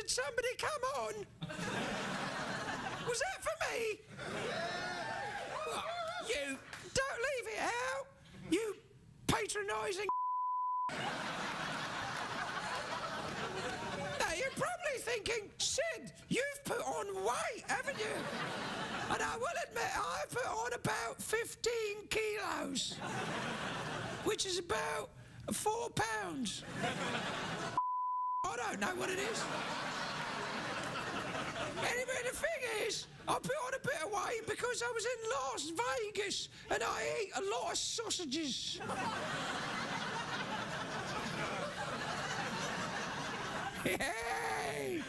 Did somebody come on? Was that for me? What? You don't leave it out, you patronising. Now you're probably thinking, Sid, you've put on weight, haven't you? And I will admit, I've put on about 15 kilos, which is about 4 pounds. I don't know what it is. Anyway, the thing is, I put on a bit of weight because I was in Las Vegas and I ate a lot of sausages. Hey!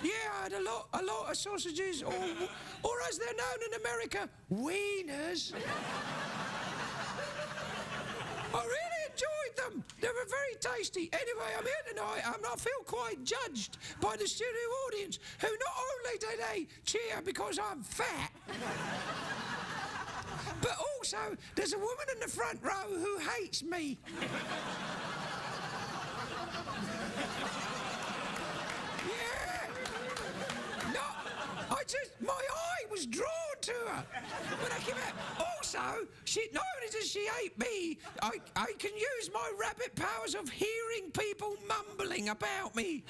Yeah, I had a lot of sausages, or as they're known in America, wieners. I really enjoyed them. They were very tasty. Anyway, I'm here tonight and I feel quite judged by the studio audience, who not only do they cheer because I'm fat, but also there's a woman in the front row who hates me. My eye was drawn to her when I came out. Also, not only does she hate me, I can use my rabbit powers of hearing people mumbling about me.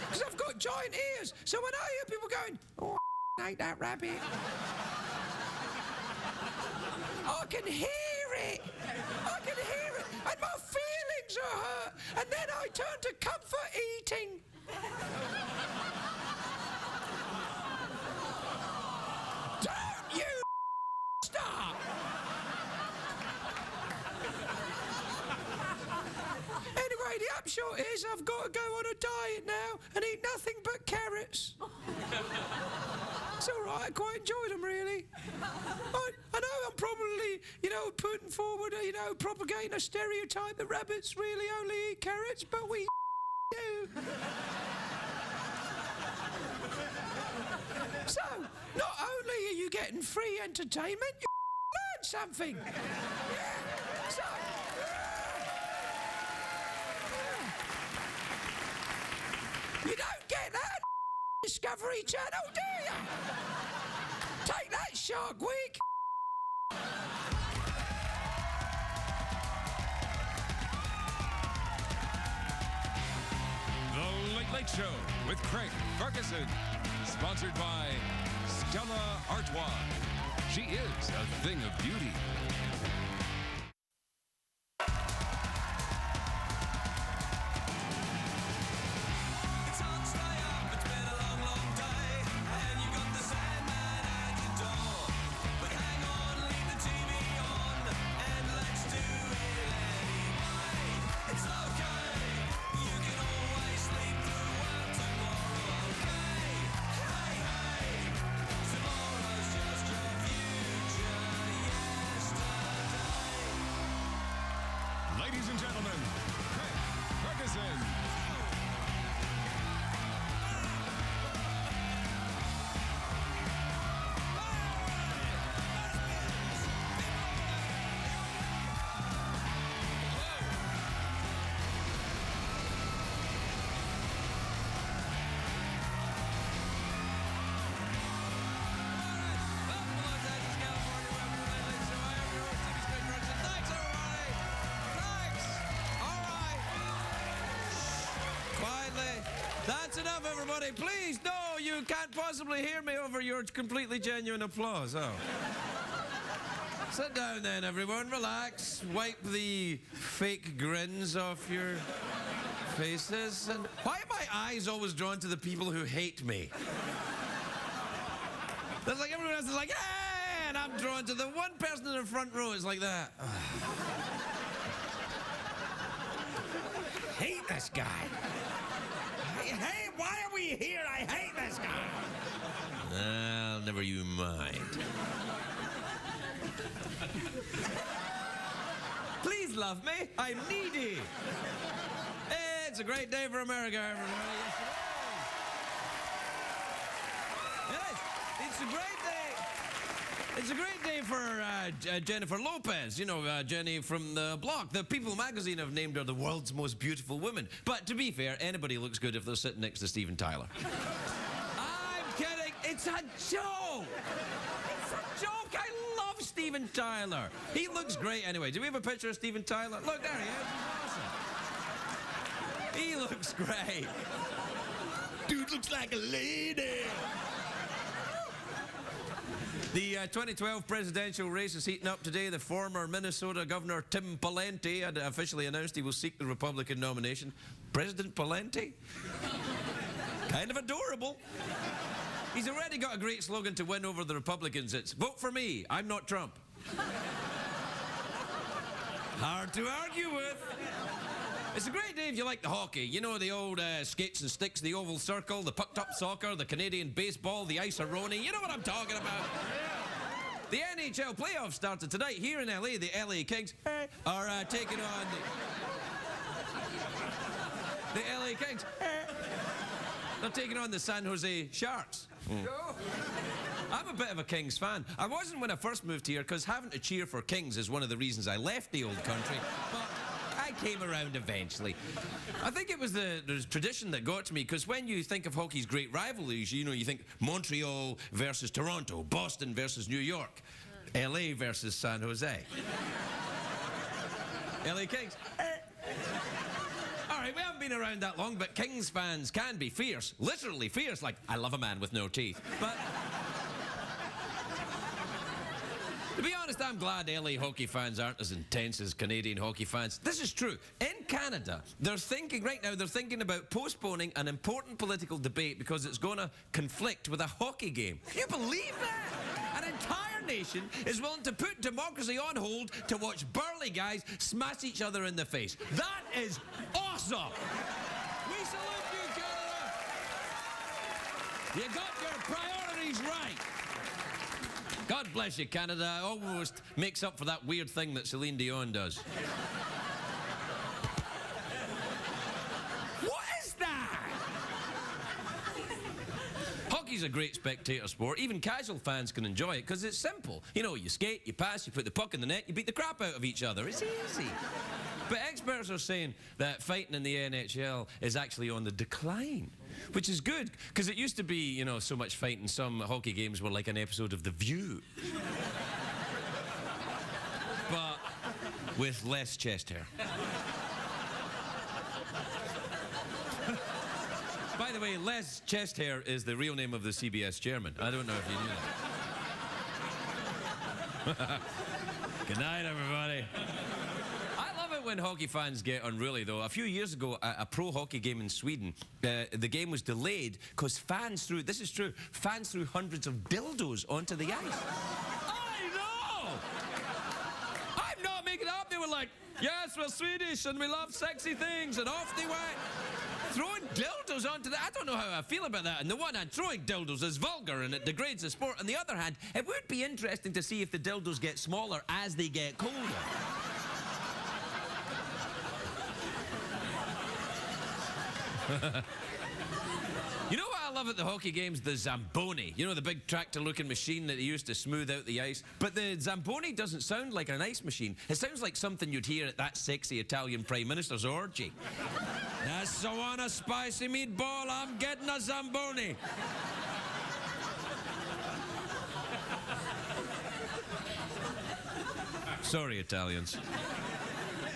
Because I've got giant ears, so when I hear people going, oh, I hate that rabbit, I can hear it. I can hear it, and my feelings are hurt, and then I turn to comfort eating. The upshot is I've got to go on a diet now and eat nothing but carrots. It's all right, I quite enjoy them, really. I know I'm probably, putting forward, propagating a stereotype that rabbits really only eat carrots, but we do. So, not only are you getting free entertainment, you learn something. Yeah. So... You don't get that Discovery Channel, do you? Take that, Shark Week. The Late Late Show with Craig Ferguson, sponsored by Stella Artois. She is a thing of beauty. Ladies and gentlemen, Craig Ferguson. That's enough, everybody. Please, no, you can't possibly hear me over your completely genuine applause. Oh. Sit down then, everyone. Relax. Wipe the fake grins off your faces. And why are my eyes always drawn to the people who hate me? That's like everyone else is like, hey, and I'm drawn to the one person in the front row is like that. Hate this guy. Hey, why are we here? I hate this guy. Well, never you mind. Please love me. I'm needy. Hey, it's a great day for America, everybody. Yes, it is. It's a great day. It's a great day for Jennifer Lopez. You know, Jenny from the block. The People magazine have named her the world's most beautiful woman. But to be fair, anybody looks good if they're sitting next to Steven Tyler. I'm kidding. It's a joke. It's a joke. I love Steven Tyler. He looks great anyway. Do we have a picture of Steven Tyler? Look, there he is. He's awesome. He looks great. Dude looks like a lady. The 2012 presidential race is heating up today. The former Minnesota Governor Tim Pawlenty had officially announced he will seek the Republican nomination. President Pawlenty? Kind of adorable. He's already got a great slogan to win over the Republicans. It's, vote for me, I'm not Trump. Hard to argue with. It's a great day if you like the hockey. You know, the old skates and sticks, the oval circle, the pucked-up soccer, the Canadian baseball, the ice-a-roni. You know what I'm talking about. The NHL playoffs started tonight here in LA. The LA Kings are taking on the LA Kings. They're taking on the San Jose Sharks. I'm a bit of a Kings fan. I wasn't when I first moved here because having to cheer for Kings is one of the reasons I left the old country. But I came around eventually. I think it was the tradition that got to me, because when you think of hockey's great rivalries, you know, you think Montreal versus Toronto, Boston versus New York, LA versus San Jose. LA Kings. All right, we haven't been around that long, but Kings fans can be fierce, literally fierce, like, I love a man with no teeth. But to be honest, I'm glad LA hockey fans aren't as intense as Canadian hockey fans. This is true. In Canada, they're thinking about postponing an important political debate because it's going to conflict with a hockey game. Can you believe that? An entire nation is willing to put democracy on hold to watch burly guys smash each other in the face. That is awesome! We salute you, Canada! You got your priorities right! God bless you, Canada. Almost makes up for that weird thing that Celine Dion does. What is that? Hockey's a great spectator sport. Even casual fans can enjoy it because it's simple. You know, you skate, you pass, you put the puck in the net, you beat the crap out of each other. It's easy. But experts are saying that fighting in the NHL is actually on the decline, which is good, because it used to be, you know, so much fighting. Some hockey games were like an episode of The View. But with less chest hair. By the way, Les Chest Hair is the real name of the CBS chairman. I don't know if you knew that. Good night, everybody. When hockey fans get unruly, though. A few years ago, a pro hockey game in Sweden, the game was delayed because fans threw hundreds of dildos onto the ice. I know! I'm not making it up. They were like, yes, we're Swedish and we love sexy things, and off they went. Throwing dildos onto the... I don't know how I feel about that. On the one hand, throwing dildos is vulgar and it degrades the sport. On the other hand, it would be interesting to see if the dildos get smaller as they get colder. You know what I love at the hockey games? The Zamboni. You know, the big tractor-looking machine that they used to smooth out the ice? But the Zamboni doesn't sound like an ice machine. It sounds like something you'd hear at that sexy Italian Prime Minister's orgy. That's I want a spicy meatball, I'm getting a Zamboni. Sorry, Italians.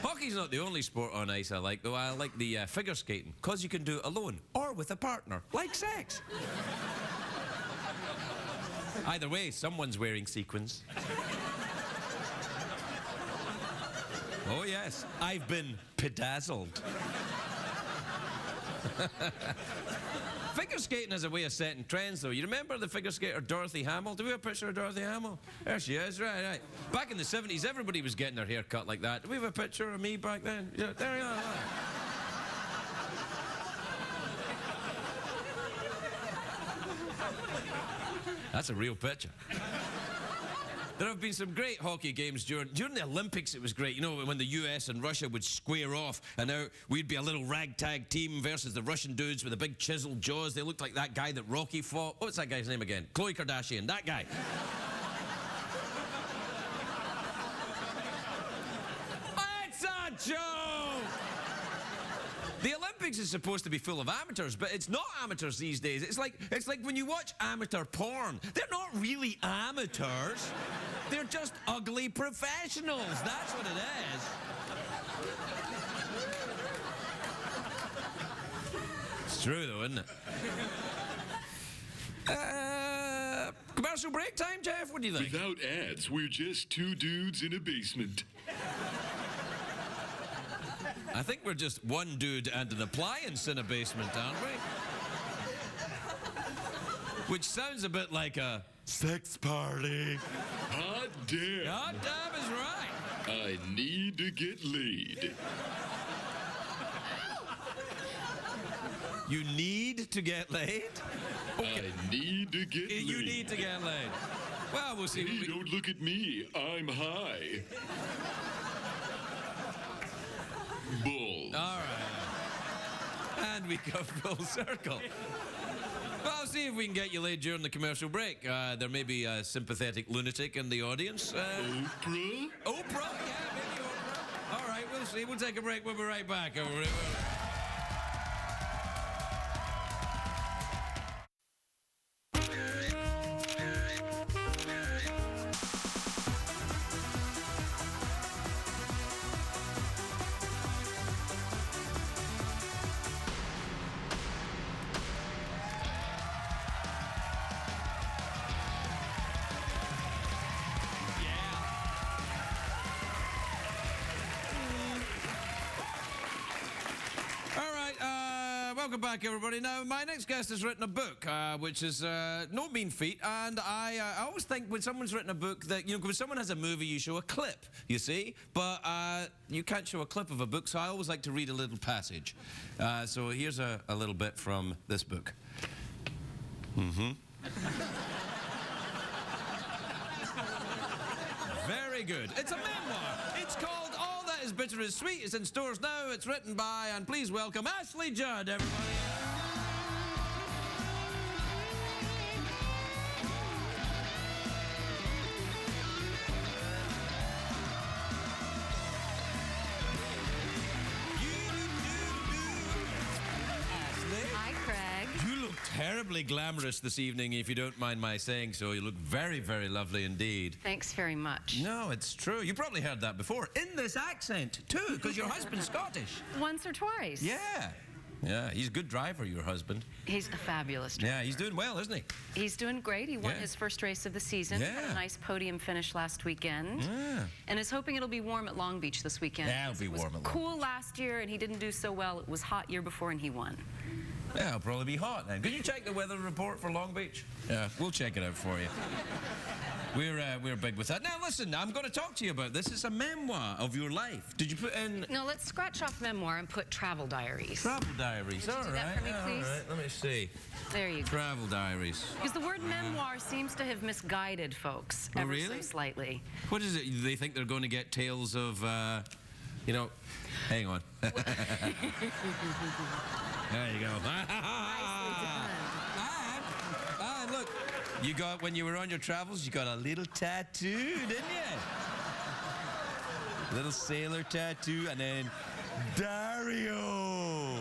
Hockey's not the only sport on ice I like, though. I like the figure skating, because you can do it alone or with a partner, like sex. Either way, someone's wearing sequins. Oh, yes, I've been bedazzled. Figure skating has a way of setting trends, though. You remember the figure skater Dorothy Hamill? Do we have a picture of Dorothy Hamill? There she is, right. Back in the 70s, everybody was getting their hair cut like that. Do we have a picture of me back then? Yeah, there you are. That's a real picture. There have been some great hockey games during the Olympics. It was great. You know, when the US and Russia would square off, and now we'd be a little ragtag team versus the Russian dudes with the big chiseled jaws. They looked like that guy that Rocky fought. What's that guy's name again? Khloe Kardashian. That guy. joke! The Olympics is supposed to be full of amateurs, but it's not amateurs these days. It's like when you watch amateur porn. They're not really amateurs. They're just ugly professionals. That's what it is. It's true, though, isn't it? Commercial break time, Jeff? What do you think? Without ads, we're just two dudes in a basement. I think we're just one dude and an appliance in a basement, aren't we? Which sounds a bit like a sex party. Hot damn. Hot damn is right. I need to get laid. You need to get laid? Okay. I need to get laid. You need to get laid. Well, we'll see. Hey, don't look at me. I'm high. Bull. All right. And we go full circle. Well, I'll see if we can get you laid during the commercial break. There may be a sympathetic lunatic in the audience. Oprah? Oprah? Yeah, maybe Oprah. All right, we'll see. We'll take a break. We'll be right back. Welcome back, everybody. Now, my next guest has written a book, which is no mean feat, and I always think when someone's written a book that, you know, when someone has a movie, you show a clip, you see, but you can't show a clip of a book, so I always like to read a little passage. So here's a little bit from this book. Very good. It's a memoir. It's called All That Is Bitter Is Sweet. It's in stores now. It's written by, and please welcome, Ashley Judd, everybody. Hi, Craig. You look terribly glamorous this evening, if you don't mind my saying so. You look very, very lovely indeed. Thanks very much. No, it's true. You probably heard that before. In this accent, too, because your husband's Scottish. Once or twice. Yeah. Yeah, he's a good driver, your husband. He's a fabulous driver. Yeah, he's doing well, isn't he? He's doing great. He won Yeah. his first race of the season. Yeah. Had a nice podium finish last weekend. Yeah. And is hoping it'll be warm at Long Beach this weekend. Yeah, it'll be warm at Long cool last year, and he didn't do so well. It was hot year before, and he won. Yeah, it'll probably be hot then. Could you check the weather report for Long Beach? Yeah, we'll check it out for you. We're big with that. Now, listen, I'm going to talk to you about this. It's a memoir of your life. Did you put in... No, let's scratch off memoir and put travel diaries. Travel diaries. Would you do that for me, please? All right, let me see. There you go. Travel diaries. Because the word memoir seems to have misguided folks Oh, ever really? so slightly. What is it? They think they're going to get tales of, you know... Hang on. There you go. Nicely done. And look, you got, when you were on your travels, you got a little tattoo, didn't you? Little sailor tattoo, and then Dario.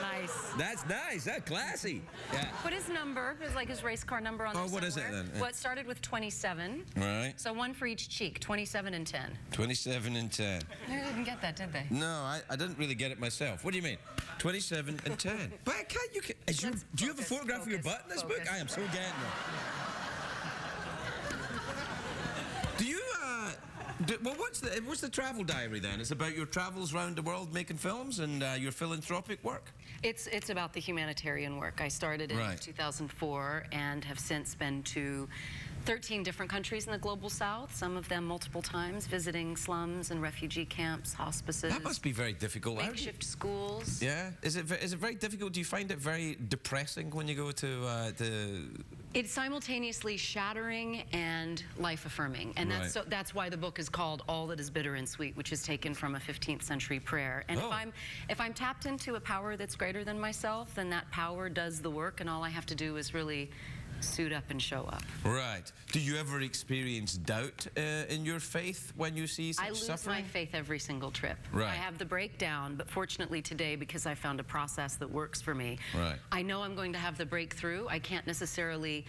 Nice. That's nice. That's classy. Yeah. Put his number, his race car number on there. Oh, what is it somewhere. then? Well, it started with 27. Right. So one for each cheek, 27 and 10. 27 and 10. They didn't get that, did they? No, I didn't really get it myself. What do you mean? 27 and 10. But I can't, you can, do you have a photograph of your butt in this book? I am so getting it. Do you, well, what's the travel diary then? It's about your travels around the world making films and your philanthropic work? It's about the humanitarian work. I started in Right. 2004 and have since been to 13 different countries in the global south, some of them multiple times, visiting slums and refugee camps, hospices. That must be very difficult. How do you- Makeshift schools. Yeah. Is it very difficult? Do you find it very depressing when you go to It's simultaneously shattering and life-affirming, and Right. that's why the book is called All That Is Bitter and Sweet, which is taken from a 15th century prayer. And Oh. if I'm tapped into a power that's greater than myself, then that power does the work, and all I have to do is really suit up and show up. Right. Do you ever experience doubt in your faith when you see such I lose suffering? my faith every single trip. Right. I have the breakdown, but fortunately today, because I found a process that works for me, Right. I know I'm going to have the breakthrough. I can't necessarily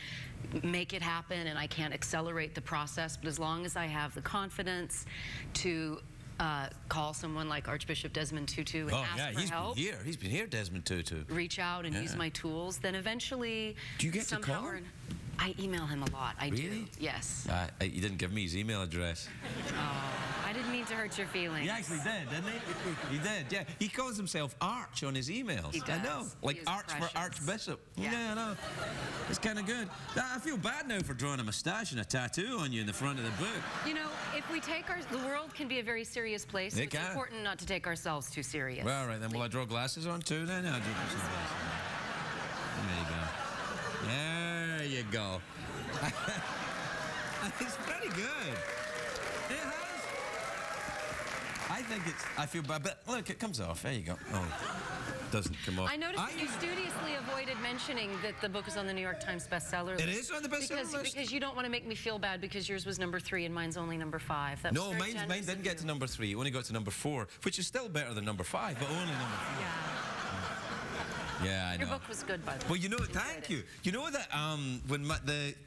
make it happen, and I can't accelerate the process, but as long as I have the confidence to call someone like Archbishop Desmond Tutu and ask for help, He's been here, Desmond Tutu. reach out and use my tools, then eventually Do you get to somehow call him? I email him a lot. I do. Really? Yes. You didn't give me his email address. I didn't mean to hurt your feelings. He actually did, didn't he? He did, yeah. He calls himself Arch on his emails. He does. I know. Like He is Arch precious. for Archbishop. Yeah. I know. It's kind of good. I feel bad now for drawing a moustache and a tattoo on you in the front of the book. You know, if we take the world can be a very serious place. So It it's can. important not to take ourselves too serious. Well, all right, then will I draw glasses on too then? I'll draw some glasses on. There you go. There you go. It's pretty good. It has. I think it's, I feel bad, but look, it comes off. There you go. Oh, it doesn't come off. I noticed that you studiously avoided mentioning that the book is on the New York Times bestseller list. It is on the bestseller list? Because you don't want to make me feel bad because yours was number 3 and mine's only number 5. That was No, very mine generous didn't of get to you. number 3. It only got to number 4, which is still better than number 5, but only number 4. Yeah. Yeah, I know. Your book was good, by the way. Well, you know, Enjoyed thank it. you. You know that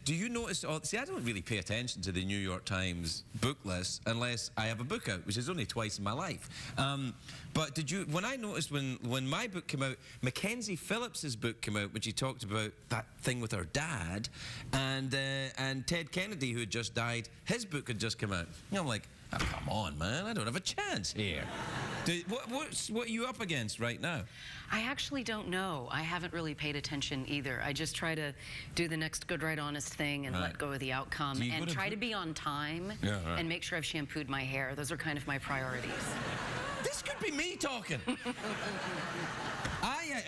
do you notice? See, I don't really pay attention to the New York Times book list unless I have a book out, which is only twice in my life. But did you? When I noticed when my book came out, Mackenzie Phillips's book came out, which he talked about that thing with her dad, and Ted Kennedy, who had just died, his book had just come out. And I'm like, oh, come on, man, I don't have a chance here. What are you up against right now? I actually don't know. I haven't really paid attention either. I just try to do the next good, right, honest thing and let go of the outcome Do you and go to try book- to be on time Yeah, right. and make sure I've shampooed my hair. Those are kind of my priorities. This could be me talking.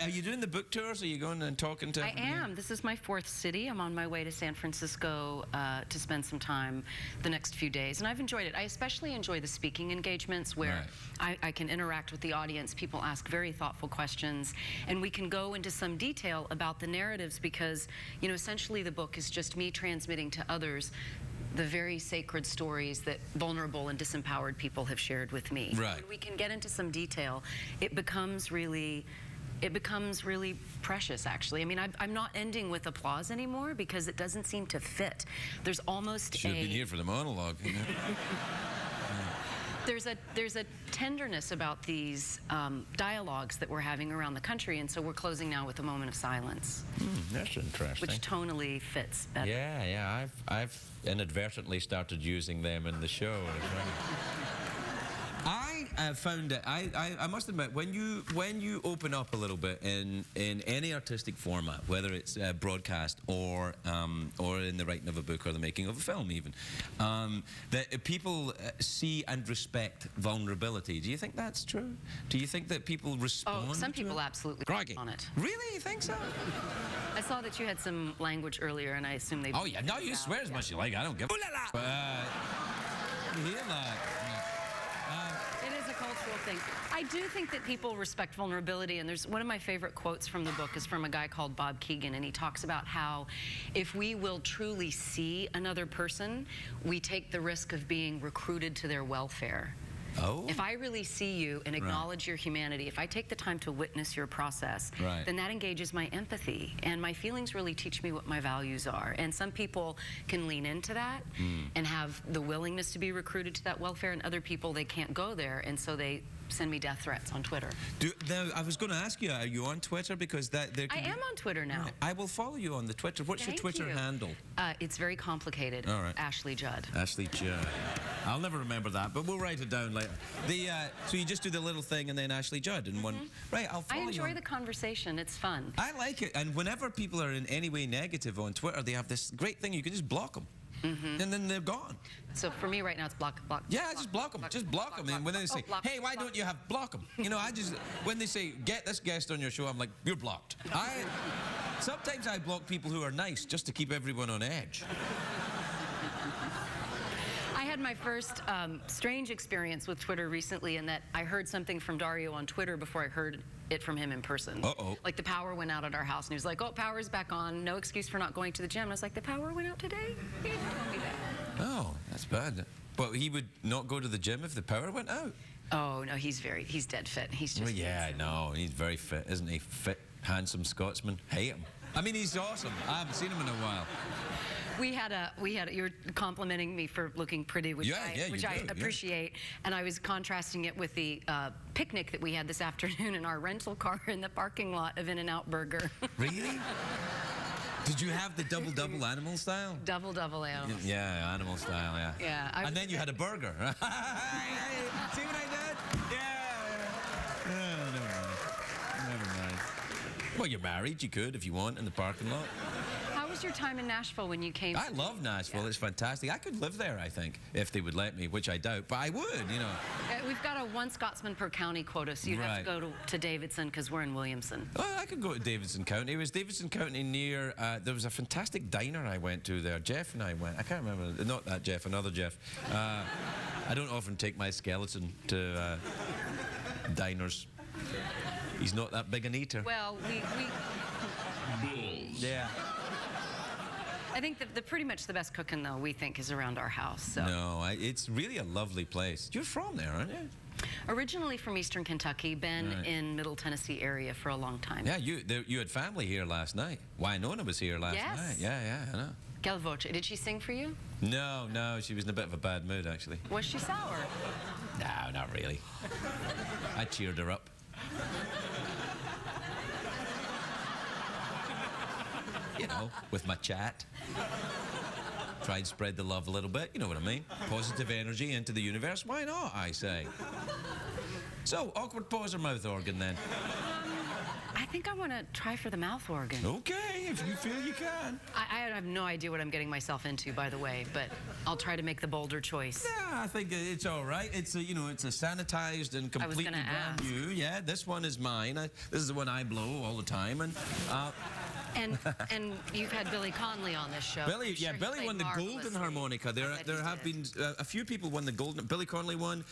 Are you doing the book tours? Are you going and talking to? I am. This is my 4th city. I'm on my way to San Francisco to spend some time the next few days, and I've enjoyed it. I especially enjoy the speaking engagements where I can interact with the audience. People ask very thoughtful questions, and we can go into some detail about the narratives because, you know, essentially the book is just me transmitting to others the very sacred stories that vulnerable and disempowered people have shared with me. Right. When we can get into some detail, it becomes really precious, actually. I mean, I'm not ending with applause anymore because it doesn't seem to fit. There's almost Should have been here for the monologue. You know? There's a tenderness about these dialogues that we're having around the country, and so we're closing now with a moment of silence, That's interesting. which tonally fits better. Yeah. I've inadvertently started using them in the show as well. I found it. I must admit, when you open up a little bit in any artistic format, whether it's broadcast or in the writing of a book or the making of a film, even, that people see and respect vulnerability. Do you think that's true? Do you think that people respond? Oh, some to people it? absolutely Crikey. on it. Really? You think so? I saw that you had some language earlier, and I assume they. Oh yeah. No, you swear as much as you like. I don't give. Ooh la la. You hear that? It is a cultural thing. I do think that people respect vulnerability, and there's one of my favorite quotes from the book is from a guy called Bob Keegan, and he talks about how if we will truly see another person, we take the risk of being recruited to their welfare. Oh. If I really see you and acknowledge your humanity, if I take the time to witness your process, Right. then that engages my empathy. And my feelings really teach me what my values are. And some people can lean into that and have the willingness to be recruited to that welfare, and other people, they can't go there, and so they send me death threats on Twitter. Now, I was going to ask you, are you on Twitter? Because there I can be- am on Twitter now. I will follow you on the Twitter. What's Thank your Twitter you. handle? It's very complicated. All right. Ashley Judd. Ashley Judd. I'll never remember that, but we'll write it down later. So you just do the little thing and then Ashley Judd in one. Right, I'll follow I you. enjoy the conversation. It's fun. I like it, and whenever people are in any way negative on Twitter, they have this great thing. You can just block them, and then they're gone. So for me right now, it's block. Yeah, just block them. Just block them. And when they say, block, "Hey, why don't you have block them?" You know, when they say, "Get this guest on your show," I'm like, "You're blocked." Sometimes I block people who are nice just to keep everyone on edge. I had my first strange experience with Twitter recently in that I heard something from Dario on Twitter before I heard it from him in person. Uh-oh. Like the power went out at our house, and he was like, "Oh, power's back on. No excuse for not going to the gym." And I was like, "The power went out today?" He didn't tell me that. Oh, that's bad. But he would not go to the gym if the power went out? Oh no, he's dead fit. He's just. Well, yeah, I know. He's very fit, isn't he? Fit, handsome Scotsman. Hate him. I mean, he's awesome. I haven't seen him in a while. We had you were complimenting me for looking pretty, which I appreciate, and I was contrasting it with the picnic that we had this afternoon in our rental car in the parking lot of In-N-Out Burger. Really? Did you have the double animal style? Double animal. Yeah, animal style, yeah. Yeah. And then you had a burger. See what I did? Yeah. Never mind. Well, you're married. You could, if you want, in the parking lot. How was your time in Nashville when you came? I love Nashville. Yeah. It's fantastic. I could live there, I think, if they would let me, which I doubt, but I would, you know. We've got a one Scotsman per county quota, so you have to go to Davidson because we're in Williamson. Oh, I could go to Davidson County. It was Davidson County near, there was a fantastic diner I went to there. Jeff and I went. I can't remember. Not that Jeff, another Jeff. I don't often take my skeleton to diners. He's not that big an eater. Well, we Yeah. I think that pretty much the best cooking, though, we think is around our house. So. No, it's really a lovely place. You're from there, aren't you? Originally from Eastern Kentucky, been in Middle Tennessee area for a long time. Yeah, you had family here last night. Winona was here last night. Yeah, I know. Quelle voce. Did she sing for you? No, she was in a bit of a bad mood, actually. Was she sour? No, not really. I cheered her up. You know, with my chat. Try and spread the love a little bit, you know what I mean? Positive energy into the universe. Why not, I say? So, awkward pause or mouth organ, then? I think I want to try for the mouth organ. Okay, if you feel you can. I have no idea what I'm getting myself into, by the way, but I'll try to make the bolder choice. Yeah, I think it's all right. It's a, it's a sanitized and completely brand new. Yeah, this one is mine. This is the one I blow all the time, And you've had Billy Conlon on this show. Billy won the golden harmonica. There have been a few people won the golden. Billy Conlon won.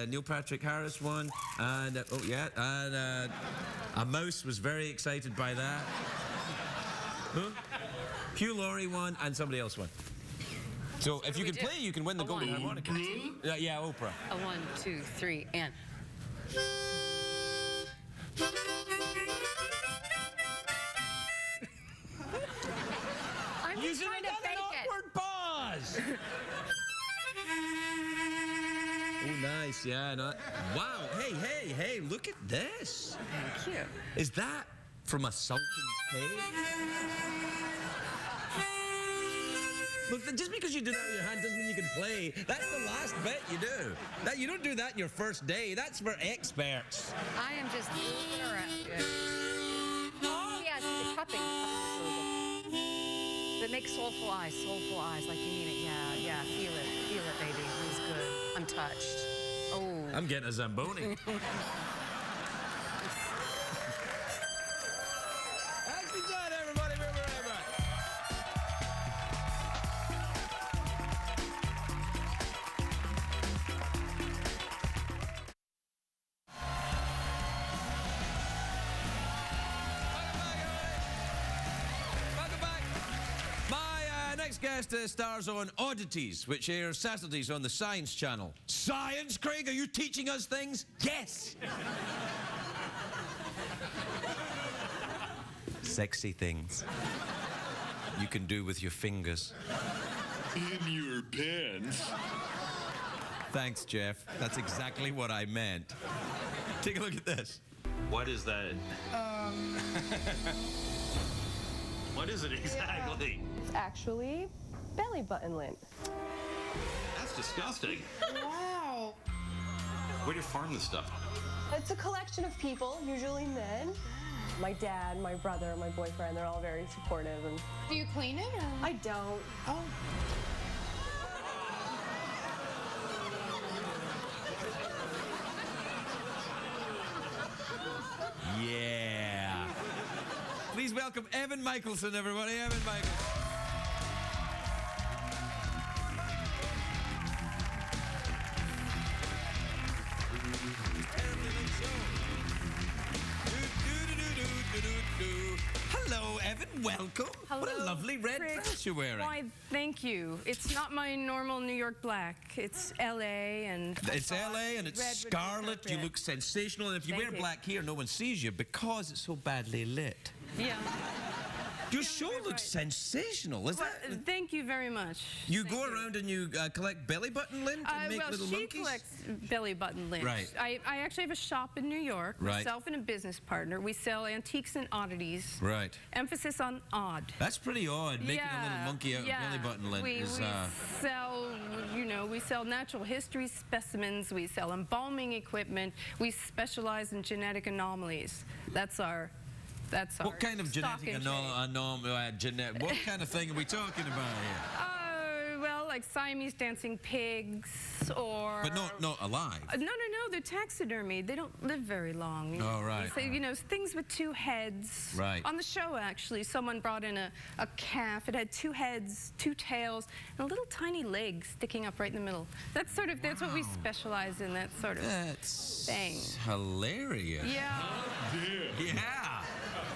Neil Patrick Harris won, and a mouse was very excited by that. Huh? Hugh Laurie won, and somebody else won. So if you can play, you can win the golden harmonica. Yeah, Oprah. A 1, 2, 3, and. I'm just trying to fake it. Awkward pause. Oh, nice. Yeah. Wow. Hey. Look at this. Thank you. Is that from a Sultan's cave? Look, just because you do that with your hand doesn't mean you can play. That's the last bit you do. You don't do that in your first day. That's for experts. I am just moving around. Oh, yeah, see the cupping. But make soulful eyes, like you mean it. Yeah, feel it, baby. It's good. I'm touched. Oh. I'm getting a Zamboni. Ashley Judd, everybody, we're right back. Welcome back. My next guest stars on Oddities, which airs Saturdays on the Science Channel. Science, Craig? Are you teaching us things? Yes! Sexy things you can do with your fingers. In your pants. Thanks, Jeff. That's exactly what I meant. Take a look at this. What is that? What is it exactly? It's actually belly button lint. That's disgusting. Wow. Where do you farm this stuff? It's a collection of people, usually men. My dad, my brother, my boyfriend, they're all very supportive. And Do you clean it or? I don't. Oh. Yeah. Please welcome Eva Michaelsen, everybody. Eva Michaelsen. welcome. Hello, what a lovely red Craig. dress you're wearing. Why, thank you. It's not my normal New York black. It's L.A. and... It's LA and it's red would be scarlet. You appropriate. look sensational. And if you Thank wear you. black here, no one sees you because it's so badly lit. Yeah. Your Yeah, show you're looks right. sensational. Is Well, that? thank you very much. You Thank go around and you collect belly button lint and make well, little she monkeys? collects belly button lint. Right. I actually have a shop in New York. Right. Myself and a business partner. We sell antiques and oddities. Right. Emphasis on odd. That's pretty odd, making a little monkey out of belly button lint. We sell, we sell natural history specimens. We sell embalming equipment. We specialize in genetic anomalies. That's our What kind of stock genetic in trade. what kind of thing are we talking about here? Well, like Siamese dancing pigs, or... But not alive. No, they're taxidermy. They don't live very long. Oh, right. So, things with two heads. Right. On the show, actually, someone brought in a calf. It had two heads, two tails, and a little tiny leg sticking up right in the middle. That's what we specialize in, that sort of That's thing. hilarious. Yeah. Yeah.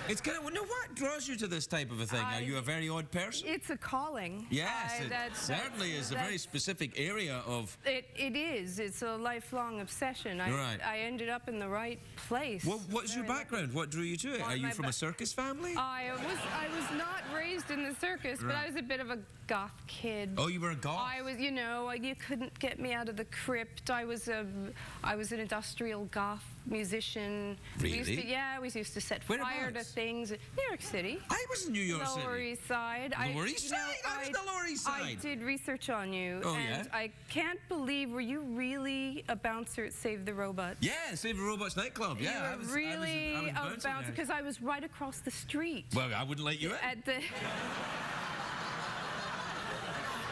It's kind of, what draws you to this type of a thing? Are you a very odd person? It's a calling. Yes, it certainly is a very specific area of... It is. It's a lifelong obsession. Right. I ended up in the right place. Well, what's your background? What drew you to it? Well, Are you my from a circus family? I was not raised in the circus, but Right. I was a bit of a goth kid. Oh, you were a goth? I was, you couldn't get me out of the crypt. I was an industrial goth musician. Really? We used to set Whereabouts? fire to things. New York City. I was in New York City. Lower East Side. Lower East Side? I was in the Lower East Side. I did research on you. Oh, and yeah? I can't believe, were you really a bouncer at Save the Robot? Yeah, Save the Robots nightclub. Yeah, You I were was really I was a bouncing bouncer, there. because I was right across the street. Well, I wouldn't let you in. At the...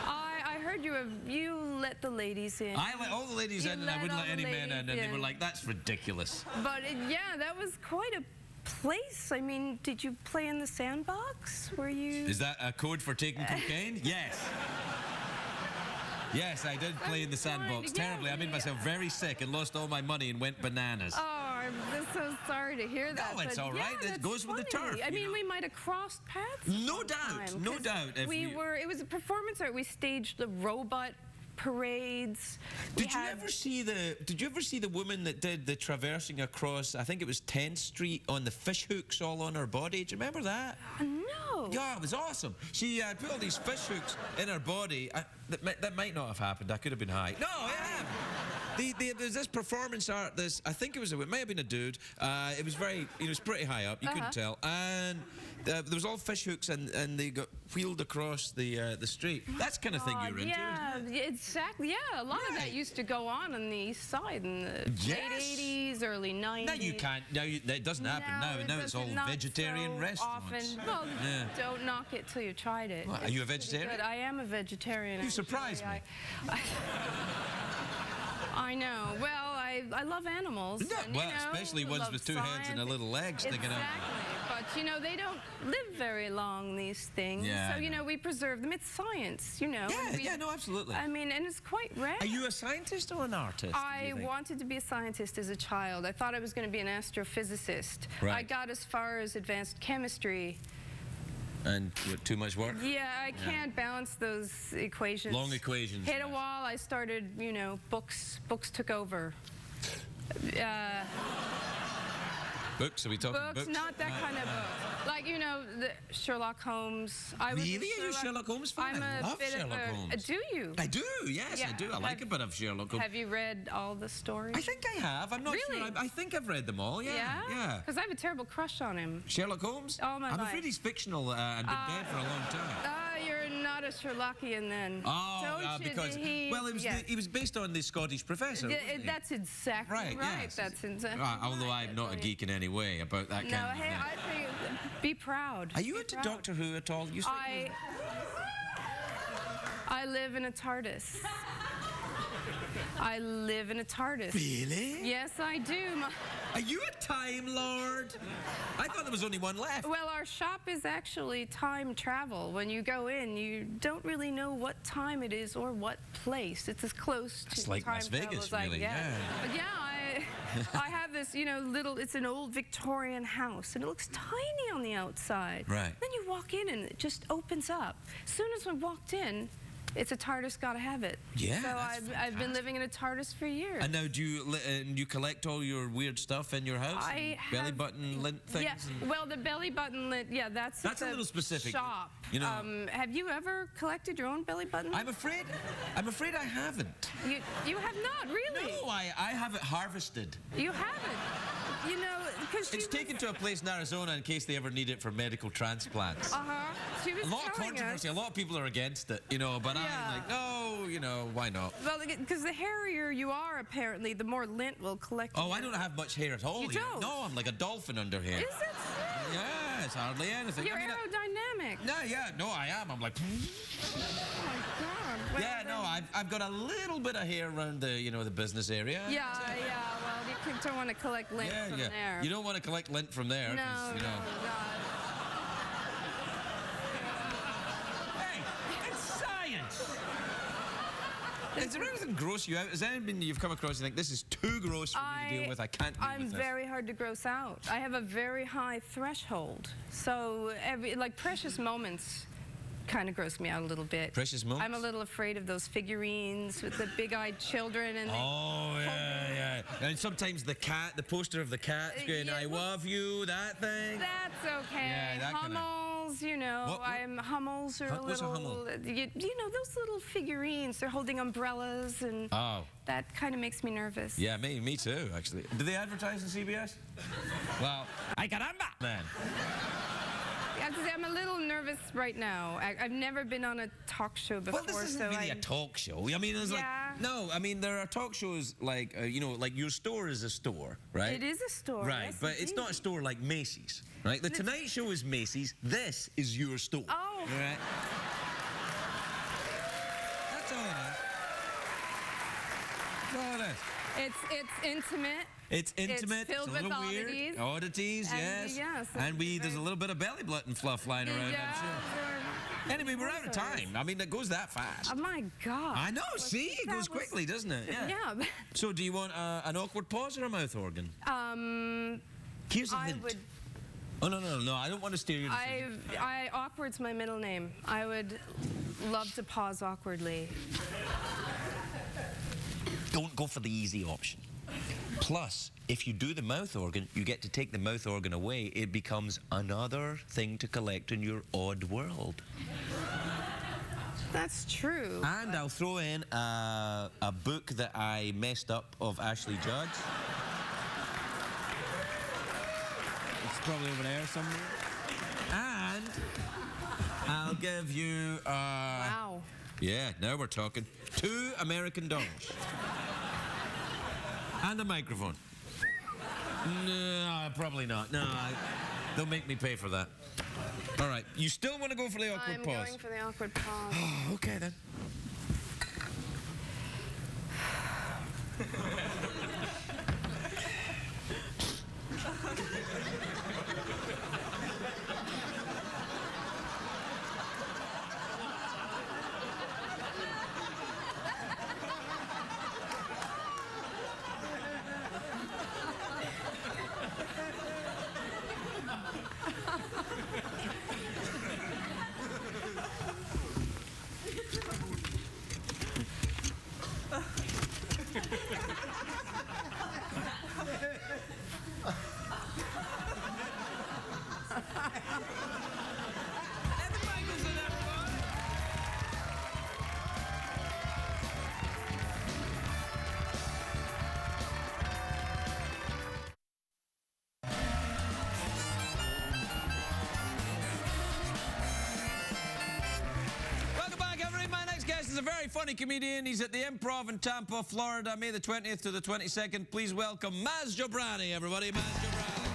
I heard you let the ladies in. I let all the ladies You in and I let wouldn't all let any the men in, and ladies they were in. like, that's ridiculous. But yeah, that was quite a place. I mean, did you play in the sandbox? Were you... Is that a code for taking cocaine? Yes. Yes, I did play in the sandbox terribly. I made myself very sick and lost all my money and went bananas. Oh, I'm just so sorry to hear that. No, it's but all right. yeah, It goes with the funny. turf, I you mean, know. we might have crossed paths. No doubt, sometime, no 'cause doubt. If it was a performance art. We staged the robot parades. Did you ever see the woman that did the traversing across, I think it was 10th Street, on the fish hooks all on her body? Do you remember that? No. Yeah, it was awesome. She put all these fish hooks in her body. That might not have happened. I could have been high. No, it happened. There's this performance art. I think it may have been a dude. It was pretty high up. You couldn't tell. And there was all fish hooks, and they got wheeled across the street. That's the kind of thing you were into. Yeah, exactly. Yeah, a lot of that used to go on the East Side in the late 80s, early 90s. Now you can't. That doesn't happen now. Now it's all not vegetarian so restaurants. Often. Well, Yeah. don't knock it till you tried it. What, are you a It's pretty vegetarian? good. I am a vegetarian. You actually. surprised me. I know. Well, I love animals. Yeah, and, well, you know, especially ones love with two heads and a science. little leg sticking out. Exactly. But, they don't live very long, these things. Yeah, So, I know. we preserve them. It's science, Yeah, and yeah, no, absolutely. I mean, and it's quite rare. Are you a scientist or an artist? do I you think? wanted to be a scientist as a child. I thought I was going to be an astrophysicist. Right. I got as far as advanced chemistry. And too much work? Yeah, I can't balance those equations. Long equations. Hit a wall, I started, books took over. Books? Are we talking books? Not that kind of book. Like, the Sherlock Holmes. Really? Are you a Sherlock Holmes fan? I'm I a love bit Sherlock of a, Holmes. Do you? I do, yes, Yeah. I do. I like a bit of Sherlock Holmes. Have you read all the stories? I think I have. I'm not Really? sure. I think I've read them all, yeah. Yeah. Because I have a terrible crush on him. Sherlock Holmes? All my I'm life. afraid he's fictional and been dead for a long time. You're not a Sherlockian then. Oh, Don't you? because he was based on the Scottish professor. wasn't he? That's exactly Right, right. yes. That's exactly. Although I'm not a geek in any way about that No, kind of hey, thing. I think be proud. Are you Be into proud. Doctor Who at all? I live in a TARDIS. I live in a TARDIS. Really? Yes, I do. Are you a Time Lord? I thought there was only one left. Well, our shop is actually time travel. When you go in, you don't really know what time it is or what place. It's as close to It's like time Las travel Vegas, as I really, get. yeah. But yeah, I have this, you know, it's an old Victorian house, and it looks tiny on the outside. Right. Then you walk in, and it just opens up. As soon as we walked in, it's a TARDIS, gotta have it. Yeah, So that's I've been living in a TARDIS for years. And now, do you collect all your weird stuff in your house? I Belly have- button lint things? Yeah, well, the belly button lint, yeah, that's a at the little specific. shop. You know, have you ever collected your own belly button? I'm afraid I haven't. You have not, really? No, I have it harvested. You haven't. You know, because It's taken to a place in Arizona in case they ever need it for medical transplants. She was A lot of telling controversy. us. A lot of people are against it, you know, but Yeah. I'm like, no, you know, why not? Well, because the hairier you are, apparently, the more lint will collect. Oh, I don't have much hair at all. You here. don't? No, I'm like a dolphin under here. Is it true? Yeah, it's hardly anything. You're I mean, aerodynamic. no, I am. I'm like, Oh my God. Well, yeah, no, I've got a little bit of hair around the, you know, the business area. Yeah. Well, you don't want to collect lint from there. You don't want to collect lint from there. No, 'cause, you know. God. Hey, it's science. Is there anything gross you out? Is there anything you've come across you think this is too gross for me to deal with? I can't deal I'm with this. very hard to gross out. I have a very high threshold. So, like precious moments kind of gross me out a little bit. Precious moments? I'm a little afraid of those figurines with the big-eyed children and Oh, yeah. And sometimes the poster of the cat going, Yeah, I love you, that thing. That's okay. Yeah, that kinda- Hummels, you know, What? Hummels are a What's a little, Hummel? you know, those little figurines, they're holding umbrellas, and Oh. that kind of makes me nervous. Yeah, me too, actually. Do they advertise on CBS? Well, ay caramba, then. I have to say, I'm a little nervous right now. I've never been on a talk show before, Well, this isn't so really a talk show. I mean, there's Yeah. like, no, I mean, there are talk shows like, you know, like your store is a store, right? It is a store. Right, yes, but it's indeed. not a store like Macy's, right? The Tonight Show is Macy's. This is your store. Oh. All right? That's all it is. That's all it is. It's intimate. It's intimate. filled a with little oddities. weird. Oddities, And, yes. yes, And it's there's a very- little bit of belly button fluff lying around, Yeah, I'm sure. Anyway, we're out of time. I mean, it goes that fast. Oh my God. I know, see? It goes quickly, doesn't it? Yeah. So do you want an awkward pause or a mouth organ? Here's a I hint. would. Oh, no. I don't want to steer you. Awkward's my middle name. I would love to pause awkwardly. Don't go for the easy option. Plus, if you do the mouth organ, you get to take the mouth organ away. It becomes another thing to collect in your odd world. That's true. And I'll throw in a book that I messed up of Ashley Judd. It's probably over there somewhere. And I'll give you... Wow. Yeah, now we're talking. 2 American dollars. And a microphone. No, probably not. No, they'll make me pay for that. All right, you still want to go for the awkward I'm pause? going for the awkward pause. Okay, then. Welcome back, everybody. My next guest is a very funny comedian. He's at the Improv in Tampa, Florida, May the 20th to the 22nd. Please welcome Maz Jobrani, everybody. Maz Jobrani.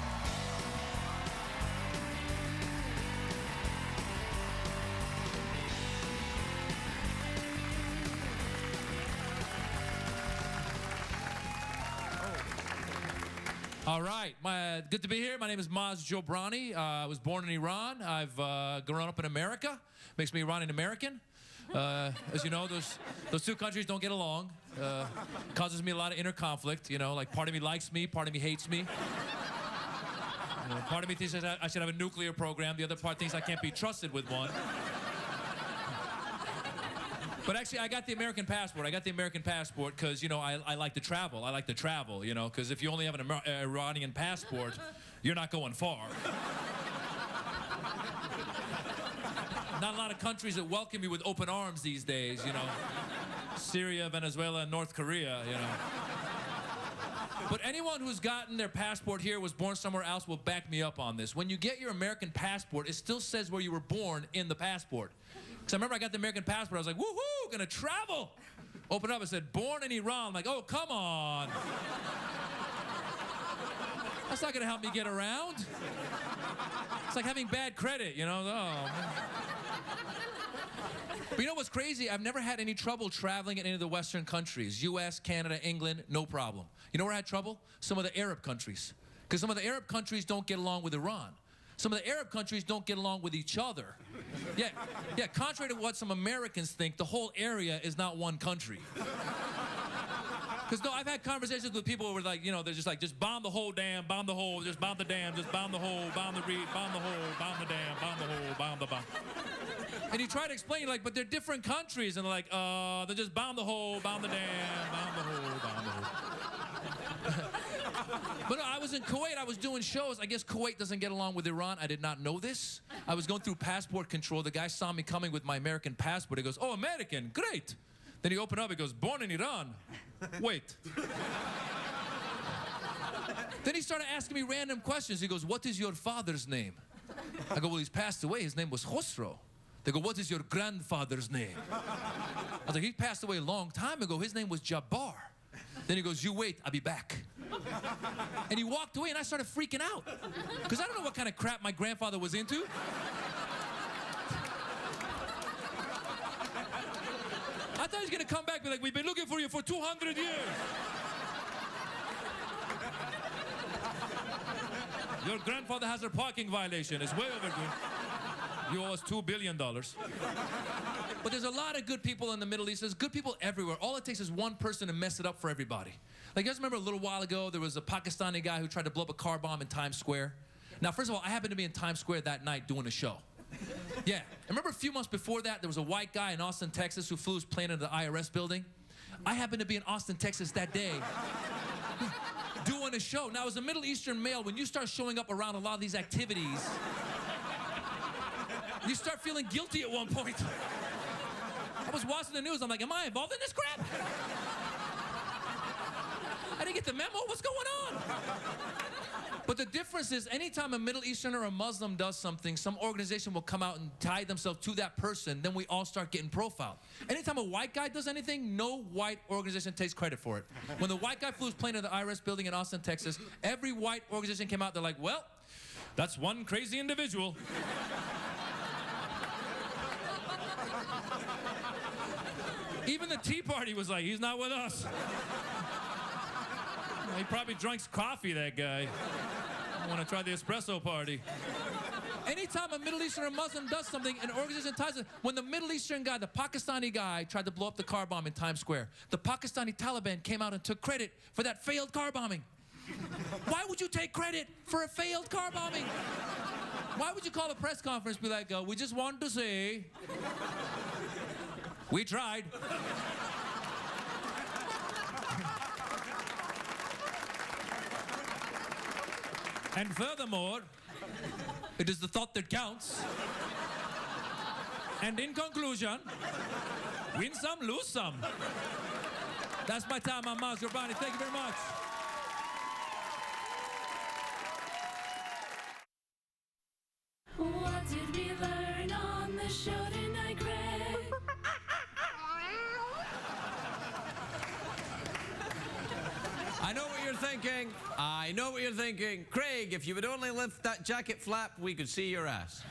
All right, good to be here. My name is Maz Jobrani. I was born in Iran. I've grown up in America. Makes me Iranian American. As you know, those two countries don't get along. Causes me a lot of inner conflict. You know, like part of me likes me, part of me hates me. You know, part of me thinks I should have a nuclear program. The other part thinks I can't be trusted with one. But actually, I got the American passport. I got the American passport because, you know, I like to travel. I like to travel, you know, because if you only have an Iranian passport, you're not going far. Not a lot of countries that welcome you with open arms these days, you know. Syria, Venezuela, and North Korea, you know. But anyone who's gotten their passport here, was born somewhere else, will back me up on this. When you get your American passport, it still says where you were born in the passport. Because I remember I got the American passport, I was like, woohoo, gonna travel. Open up, it said, born in Iran. I'm like, oh, come on. That's not gonna help me get around. It's like having bad credit, you know? Oh, man. But you know what's crazy? I've never had any trouble traveling in any of the Western countries. US, Canada, England, no problem. You know where I had trouble? Some of the Arab countries. Because some of the Arab countries don't get along with Iran. Some of the Arab countries don't get along with each other. Yeah, contrary to what some Americans think, the whole area is not one country. Because no, I've had conversations with people who were like, you know, they're just like, just bomb the whole dam, bomb the hole, just bomb the dam, just bomb the hole, bomb the reed, bomb the hole, bomb the dam, bomb the hole, bomb the bomb. And you try to explain, like, but they're different countries, and they're like, they just bomb the hole, bomb the dam, bomb the hole, bomb the hole. But no, I was in Kuwait, I was doing shows. I guess Kuwait doesn't get along with Iran. I did not know this. I was going through passport control. The guy saw me coming with my American passport. He goes, oh, American, great. Then he opened up, he goes, born in Iran. Wait. Then he started asking me random questions. He goes, what is your father's name? I go, well, he's passed away. His name was Khosrow. They go, what is your grandfather's name? I was like, he passed away a long time ago. His name was Jabbar. Then he goes, you wait, I'll be back. And he walked away, and I started freaking out. Because I don't know what kind of crap my grandfather was into. I thought he was going to come back and be like, we've been looking for you for 200 years. Your grandfather has a parking violation. It's way overdue. You owe us $2 billion. But there's a lot of good people in the Middle East. There's good people everywhere. All it takes is one person to mess it up for everybody. Like, you guys remember a little while ago, there was a Pakistani guy who tried to blow up a car bomb in Times Square? Now, first of all, I happened to be in Times Square that night doing a show. Yeah. I remember a few months before that, there was a white guy in Austin, Texas, who flew his plane into the IRS building. I happened to be in Austin, Texas that day doing a show. Now, as a Middle Eastern male, when you start showing up around a lot of these activities, you start feeling guilty at one point. I was watching the news. I'm like, am I involved in this crap? I didn't get the memo. What's going on? But the difference is, anytime a Middle Eastern or a Muslim does something, some organization will come out and tie themselves to that person. Then we all start getting profiled. Anytime a white guy does anything, no white organization takes credit for it. When the white guy flew his plane to the IRS building in Austin, Texas, every white organization came out. They're like, well, that's one crazy individual. Even the Tea Party was like, he's not with us. He probably drinks coffee, that guy. I want to try the espresso party. Anytime a Middle Eastern or Muslim does something, an organization ties it. When the Middle Eastern guy, the Pakistani guy, tried to blow up the car bomb in Times Square, the Pakistani Taliban came out and took credit for that failed car bombing. Why would you take credit for a failed car bombing? Why would you call a press conference and be like, we just wanted to say, we tried. And furthermore, it is the thought that counts. And in conclusion, win some, lose some. That's my time. I'm Maz Jobrani. Thank you very much. What did we learn on the show tonight, Greg? I know what you're thinking. I know what you're thinking. Craig, if you would only lift that jacket flap, we could see your ass.